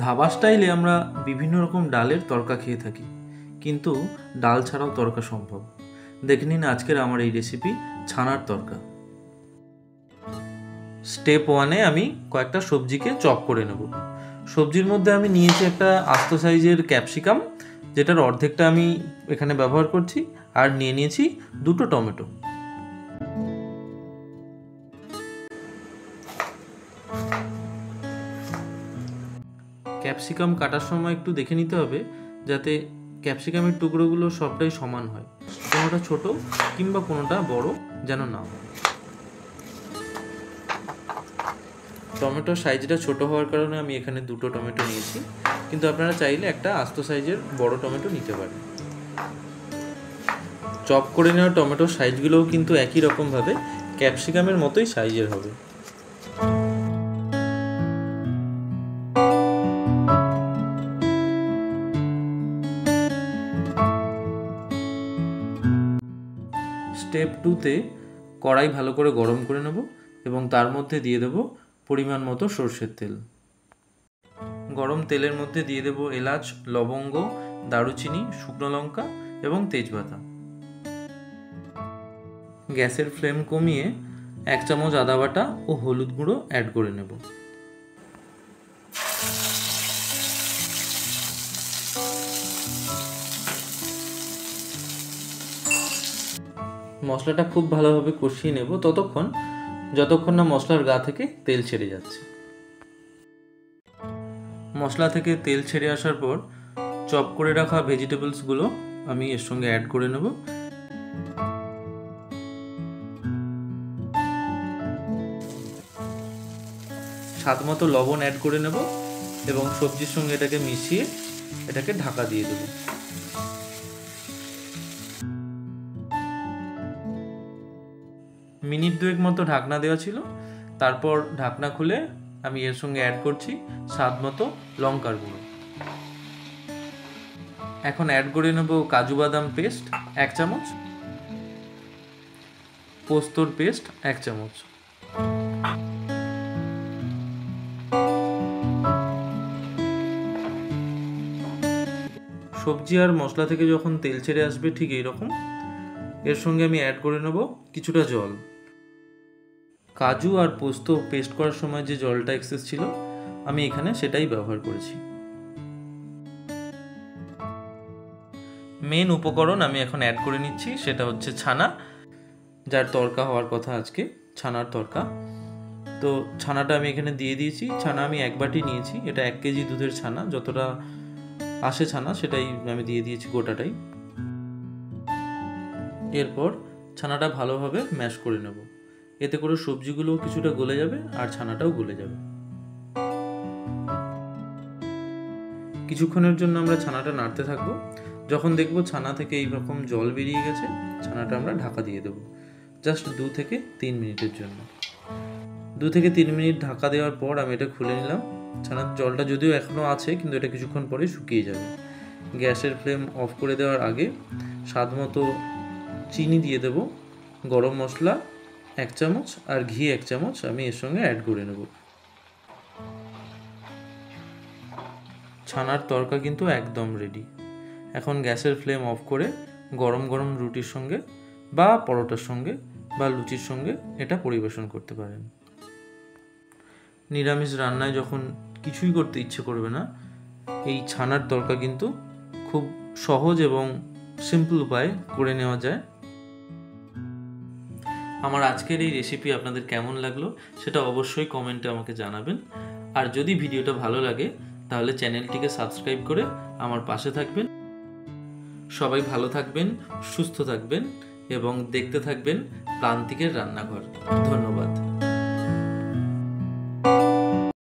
ধাবা স্টাইলে আমরা বিভিন্ন রকম ডালের তরকা খেয়ে থাকি, কিন্তু ডাল ছাড়াও তরকা সম্ভব। দেখে নিন আজকের আমার এই রেসিপি ছানার তরকা। স্টেপ 1-এ আমি কয়েকটা সবজিকে চপ করে নেব। সবজির মধ্যে আমি নিয়েছি একটা আস্ত সাইজের ক্যাপসিকাম, যেটার অর্ধেকটা আমি এখানে ব্যবহার করছি, আর নিয়ে নিয়েছি 2টো টমেটো। ক্যাপসিকাম কাটার সময় একটু দেখে নিতে হবে যাতে ক্যাপসিকামের টুকরোগুলো সবটাই সমান হয়, কোনোটা ছোট কিংবা কোনোটা বড় যেন না হয়। টমেটোর সাইজটা ছোট হওয়ার কারণে আমি এখানে 2টো টমেটো নিয়েছি, কিন্তু আপনারা চাইলে একটা আস্ত সাইজের বড় টমেটো নিতে পারেন। চপ করে নেওয়া টমেটোর সাইজগুলোও কিন্তু একই রকমভাবে ক্যাপসিকামের মতোই সাইজের হবে। স্টেপ 2-তে কড়াই ভালো করে গরম করে নেব এবং তার মধ্যে দিয়ে দেব পরিমাণ মতো সরষের তেল। গরম তেলের মধ্যে দিয়ে দেব এলাচ, লবঙ্গ, দারুচিনি, শুকনো লঙ্কা এবং তেজপাতা। গ্যাসের ফ্লেম কমিয়ে 1 চামচ আদা বাটা ও হলুদ গুঁড়ো অ্যাড করে নেব। মশলাটা খুব ভালোভাবে কষিয়ে নেব যতক্ষণ না মশলার গা থেকে তেল ছেড়ে যাচ্ছে। মশলা থেকে তেল ছেড়ে আসার পর চপ করে রাখা ভেজিটেবলসগুলো আমি এর সঙ্গে অ্যাড করে নেব। স্বাদ মতো লবণ অ্যাড করে নেব এবং সবজির সঙ্গে এটাকে মিশিয়ে এটাকে ঢাকা দিয়ে দেব। মিনিট 2 মতো ঢাকনা দেওয়া ছিল, তারপর ঢাকনা খুলে আমি এর সঙ্গে অ্যাড করছি স্বাদ মতো লঙ্কার গুঁড়ো। এখন অ্যাড করে নেব কাজু বাদাম পেস্ট 1 চামচ, পোস্তর পেস্ট 1 চামচ। সবজি আর মশলা থেকে যখন তেল ছেড়ে আসবে ঠিক এইরকম, এর সঙ্গে আমি অ্যাড করে নেব কিছুটা জল। কাজু আর পোস্ত পেস্ট করার সময় যে জলটা এক্সেস ছিল আমি এখানে সেটাই ব্যবহার করেছি। মেন উপকরণ আমি এখন অ্যাড করে নিচ্ছি, সেটা হচ্ছে ছানা, যার তরকা হওয়ার কথা আজকে, ছানার তরকা। তো ছানাটা আমি এখানে দিয়ে দিয়েছি। ছানা আমি 1 বাটি নিয়েছি, এটা 1 কেজি দুধের ছানা, যতটা আসে ছানা সেটাই আমি দিয়ে দিয়েছি গোটাটাই। এরপর ছানাটা ভালোভাবে ম্যাশ করে নেব, এতে করে সবজিগুলো কিছুটা গলে যাবে আর ছানাটাও গলে যাবে। কিছুক্ষণের জন্য আমরা ছানাটা নাড়তে থাকবো। যখন দেখবো ছানা থেকে এইরকম জল বেরিয়ে গেছে, ছানাটা আমরা ঢাকা দিয়ে দেবো জাস্ট 2 থেকে 3 মিনিটের জন্য। 2 থেকে 3 মিনিট ঢাকা দেওয়ার পর আমি এটা খুলে নিলাম। ছানার জলটা যদিও এখনও আছে, কিন্তু এটা কিছুক্ষণ পরে শুকিয়ে যাবে। গ্যাসের ফ্লেম অফ করে দেওয়ার আগে স্বাদ মতো চিনি দিয়ে দেব, গরম মশলা 1 চামচ আর ঘি 1 চামচ আমি এর সঙ্গে অ্যাড করে নেব। ছানার তরকা কিন্তু একদম রেডি। এখন গ্যাসের ফ্লেম অফ করে গরম গরম রুটির সঙ্গে বা পরোটার সঙ্গে বা লুচির সঙ্গে এটা পরিবেশন করতে পারেন। নিরামিষ রান্নায় যখন কিছুই করতে ইচ্ছে করবে না, এই ছানার তরকা কিন্তু খুব সহজ এবং সিম্পল উপায়ে করে নেওয়া যায়। আমার আজকের এই রেসিপি আপনাদের কেমন লাগলো সেটা অবশ্যই কমেন্টে আমাকে জানাবেন। আর যদি ভিডিওটা ভালো লাগে তাহলে চ্যানেলটিকে সাবস্ক্রাইব করে আমার পাশে থাকবেন। সবাই ভালো থাকবেন, সুস্থ থাকবেন এবং দেখতে থাকবেন প্রান্তিকের রান্নাঘর। ধন্যবাদ।